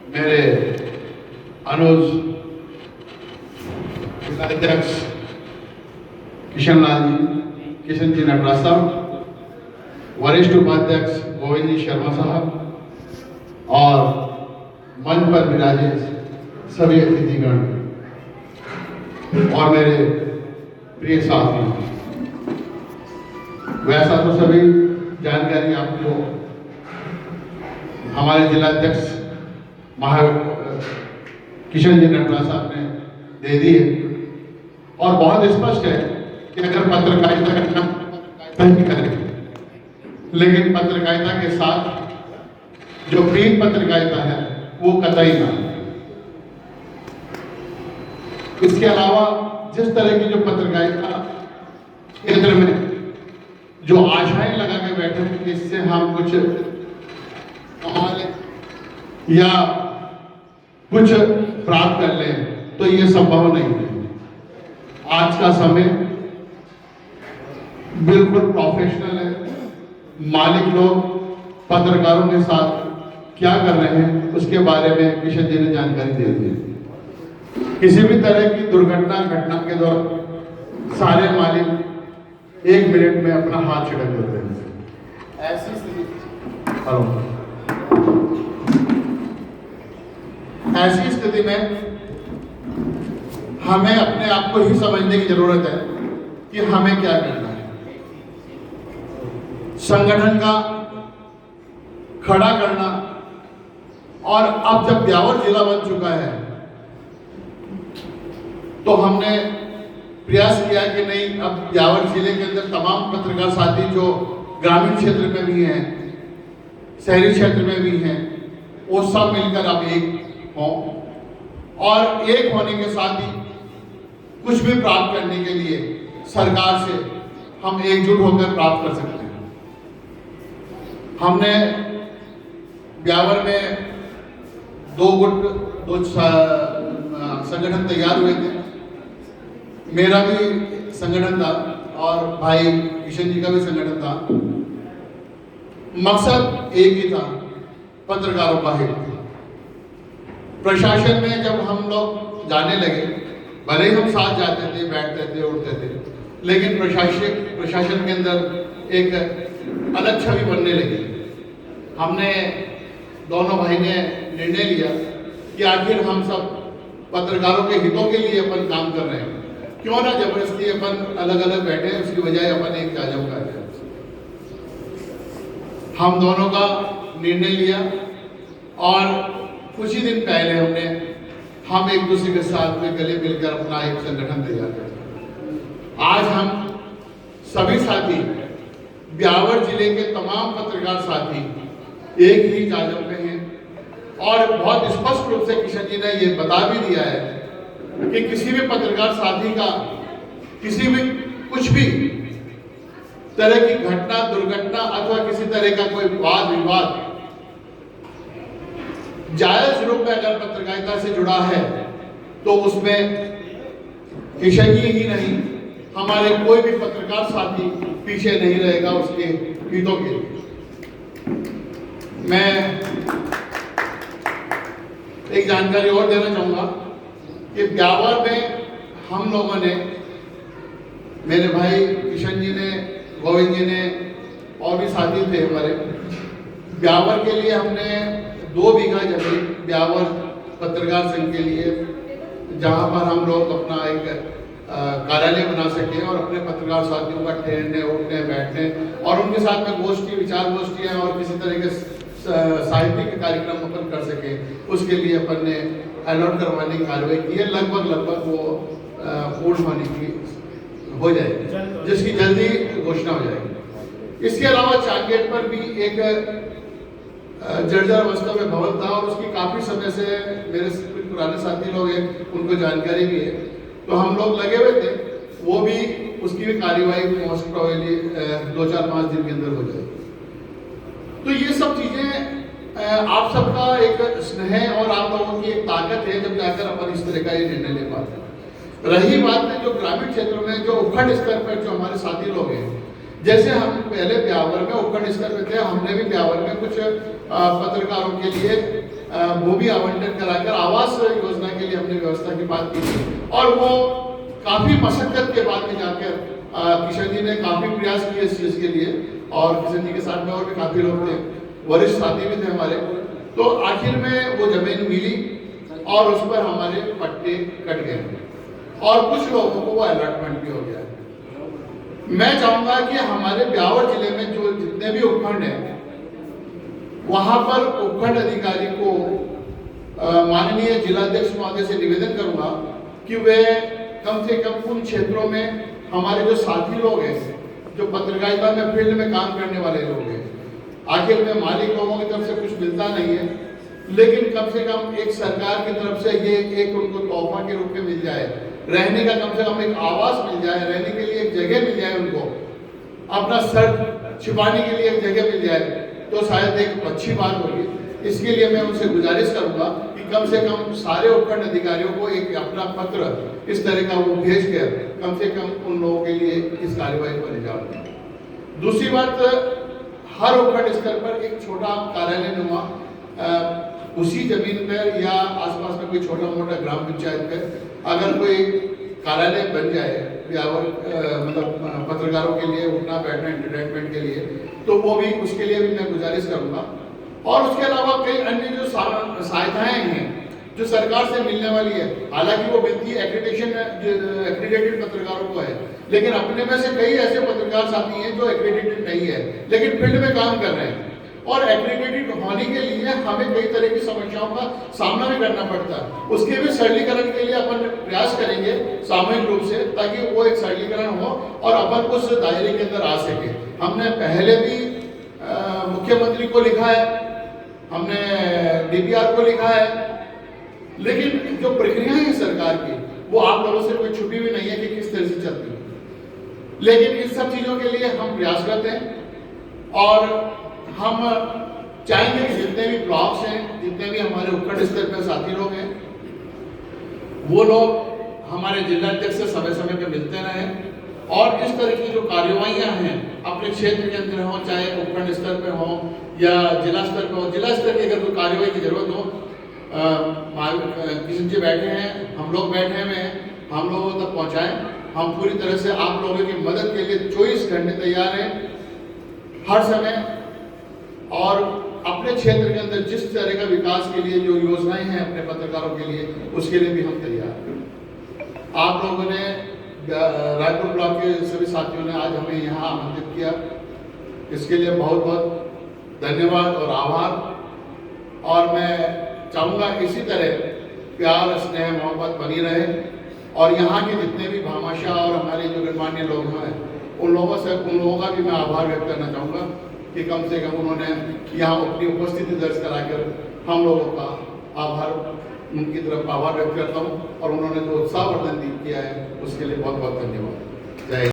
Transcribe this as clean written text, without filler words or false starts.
मेरे अनुज जिलाध्यक्ष किशन जी नटराज साहब, वरिष्ठ उपाध्यक्ष गोविंद जी शर्मा साहब और मंच पर विराजे सभी अतिथिगण और मेरे प्रिय साथी। वैसा तो सभी जानकारी आपको हमारे जिलाध्यक्ष किशन जी नटराज साहब ने दे दी है और बहुत स्पष्ट है कि अगर पत्रकारिता करना नहीं करें, लेकिन पत्रकारिता के साथ जो प्रिंट पत्रकारिता है वो कतई ना। इसके अलावा जिस तरह की जो पत्रकारिता क्षेत्र में जो आशाएं लगा के बैठे हैं कि इससे हम कुछ कमा लें या कुछ प्राप्त कर लें, तो ये संभव नहीं है। आज का समय बिल्कुल प्रोफेशनल है। मालिक लोग पत्रकारों के साथ क्या कर रहे हैं उसके बारे में किशन जी ने जानकारी दे दी। किसी भी तरह की दुर्घटना घटना के दौरान सारे मालिक 1 मिनट में अपना हाथ छिड़क देते हैं। ऐसी स्थिति में हमें अपने आप को ही समझने की जरूरत है कि हमें क्या करना है। संगठन का खड़ा करना, और अब जब ब्यावर जिला बन चुका है तो हमने प्रयास किया कि नहीं, अब ब्यावर जिले के अंदर तमाम पत्रकार साथी जो ग्रामीण क्षेत्र में भी हैं, शहरी क्षेत्र में भी हैं, वो सब मिलकर अब एक हों और एक होने के साथ ही कुछ भी प्राप्त करने के लिए सरकार से हम एकजुट होकर प्राप्त कर सकते हैं। हमने ब्यावर में दो संगठन तैयार हुए थे। मेरा भी संगठन था और भाई किशन जी का भी संगठन था। मकसद एक ही था, पत्रकारों का हित। प्रशासन में जब हम लोग जाने लगे, भले ही हम साथ जाते थे, बैठते थे, उठते थे, लेकिन प्रशासन के अंदर एक अलग छवि बनने लगी। हमने दोनों भाई ने निर्णय लिया कि आखिर हम सब पत्रकारों के हितों के लिए अपन काम कर रहे हैं, क्यों ना जबरदस्ती अपन अलग अलग बैठे, उसकी बजाय अपन एक जाजम कर रहे हैं। हम दोनों का निर्णय लिया और कुछ ही दिन पहले हम एक दूसरे के साथ में गले मिलकर अपना एक संगठन तैयार किया। आज हम सभी साथी, ब्यावर जिले के तमाम पत्रकार साथी एक ही जाजम में हैं और बहुत स्पष्ट रूप से किशन जी ने ये बता भी दिया है कि किसी भी पत्रकार साथी का किसी भी कुछ भी तरह की घटना, दुर्घटना अथवा किसी तरह का कोई वाद विवाद जायज रूप में अगर पत्रकारिता से जुड़ा है तो उसमें किशन जी ही नहीं, हमारे कोई भी पत्रकार साथी पीछे नहीं रहेगा उसके हितों के लिए। मैं एक जानकारी और देना चाहूंगा कि ब्यावर में हम लोगों ने, मेरे भाई किशन जी ने, गोविंद जी ने और भी साथी थे हमारे, ब्यावर के लिए हमने 2 बीघा जमीन ब्यावर पत्रकार संघ के लिए, जहां पर हम लोग अपना एक कार्यालय बना सके और अपने पत्रकार साथियों का ठहरने, उठने, बैठने और उनके साथ में गोष्ठी, विचार गोष्ठियाँ और किसी तरह के साहित्यिक कार्यक्रम अपन कर सके, उसके लिए अपन ने अलॉट करवाने की कार्रवाई की है। लगभग वो पूर्ण होने की हो जाएगी, जिसकी जल्दी घोषणा हो जाएगी। इसके अलावा चांगेट पर भी एक जर्जर अवस्था में भवन था और उसकी काफी समय से मेरे पुराने साथी लोग हैं, उनको जानकारी भी है, तो हम लोग लगे हुए थे। वो भी, उसकी भी कार्यवाही मोस्ट प्रोबेबली 2-4-5 दिन के अंदर हो जाएगी। तो ये सब चीजें आप सबका एक स्नेह और आप लोगों की एक ताकत है जब जाकर अपन इस तरह का ये निर्णय ले पाते हैं। रही बात है जो ग्रामीण क्षेत्रों में जो उपखंड स्तर पर जो हमारे साथी लोग हैं, जैसे हम पहले ब्यावर में उपखंड स्तर पे थे, हमने भी ब्यावर में कुछ पत्रकारों के लिए भूमि आवंटन कराकर आवास योजना के लिए हमने व्यवस्था की बात की थी। और वो काफ़ी मशक्कत के बाद में जाकर किशन जी ने काफ़ी प्रयास किए इस चीज़ के लिए, और किशन जी के साथ में और भी काफ़ी लोग थे, वरिष्ठ साथी भी थे हमारे। तो आखिर में वो ज़मीन मिली और उस पर हमारे पट्टे कट गए और कुछ लोगों को वो अलॉटमेंट भी हो गया। मैं चाहूँगा कि हमारे ब्यावर जिले में जो जितने भी उपखंड हैं, वहाँ पर उपखंड अधिकारी को माननीय जिलाध्यक्ष महोदय से निवेदन करूँगा कि वे कम से कम उन क्षेत्रों में हमारे जो साथी लोग हैं, जो पत्रकारिता में फील्ड में काम करने वाले लोग हैं, आखिर में मालिक लोगों की तरफ से कुछ मिलता नहीं है, लेकिन कम से कम एक सरकार की तरफ से ये एक उनको तोहफा के रूप में मिल जाए, रहने का कम से कम एक आवास मिल जाए, रहने के लिए एक जगह मिल जाए, उनको अपना सर छिपाने के लिए एक जगह मिल जाए, तो शायद एक अच्छी बात होगी। इसके लिए मैं उनसे गुजारिश करूंगा कि कम से कम सारे उपखंड अधिकारियों को एक अपना पत्र इस तरह का वो भेज कर कम से कम उन लोगों के लिए इस कार्यवाही को अंजाम दें। दूसरी बात, हर उपखंड स्तर पर एक छोटा कार्यालय नुमा उसी जमीन पर या आसपास में कोई छोटा मोटा ग्राम पंचायत पर अगर कोई कार्यालय बन जाए मतलब पत्रकारों के लिए उठना बैठना एंटरटेनमेंट के लिए, तो वो भी उसके लिए भी मैं गुजारिश करूंगा। और उसके अलावा कई अन्य जो सहायताएं हैं जो सरकार से मिलने वाली है, हालांकि वो मिलती है एक्रेडिटेड पत्रकारों को है, लेकिन अपने में से कई ऐसे पत्रकार साथी हैं जो एक्रेडिटेड नहीं है लेकिन फील्ड में काम कर रहे हैं, और एक्रेडिटेड होने के लिए हमें कई तरह की समस्याओं का सामना भी करना पड़ता है। उसके भी सरलीकरण के लिए अपन प्रयास करेंगे सामूहिक रूप से, ताकि वो एक सरलीकरण हो और अपन उस दायरे के अंदर आ सके। हमने पहले भी मुख्यमंत्री को लिखा है, हमने डीपीआर को लिखा है, लेकिन जो प्रक्रिया है सरकार की वो आप लोगों से कोई छुपी हुई नहीं है कि किस तरह से चलती है। लेकिन इन सब चीज़ों के लिए हम प्रयासरत हैं और हम चाहेंगे कि जितने भी ब्लॉक्स हैं, जितने भी हमारे उपखंड स्तर पर साथी लोग हैं, वो लोग हमारे जिलाध्यक्ष से समय समय पर मिलते रहें और इस तरह की जो कार्यवाहियाँ हैं अपने क्षेत्र के अंदर हो, चाहे उपखंड स्तर पर हो या जिला स्तर पर हो, जिला स्तर की अगर कोई कार्यवाही की जरूरत हो, किशन जी बैठे हैं, हम लोग बैठे हुए हैं, हम लोगों तक पहुँचाएं। हम पूरी तरह से आप लोगों की मदद के लिए 24 घंटे तैयार हैं हर समय, और अपने क्षेत्र के अंदर जिस तरह का विकास के लिए जो योजनाएं हैं अपने पत्रकारों के लिए, उसके लिए भी हम तैयार हैं। आप लोगों ने रायपुर ब्लॉक के सभी साथियों ने आज हमें यहाँ आमंत्रित किया, इसके लिए बहुत बहुत धन्यवाद और आभार। और मैं चाहूँगा इसी तरह प्यार स्नेह मोहब्बत बनी रहे, और यहाँ के जितने भी भामाशाह और हमारे जो गणमान्य लोग हैं उन लोगों का भी मैं आभार व्यक्त करना चाहूँगा कि कम से कम उन्होंने यहाँ अपनी उपस्थिति दर्ज कराकर हम लोगों का आभार, उनकी तरफ आभार व्यक्त करता हूँ, और उन्होंने जो उत्साहवर्धन किया है उसके लिए बहुत बहुत धन्यवाद। जय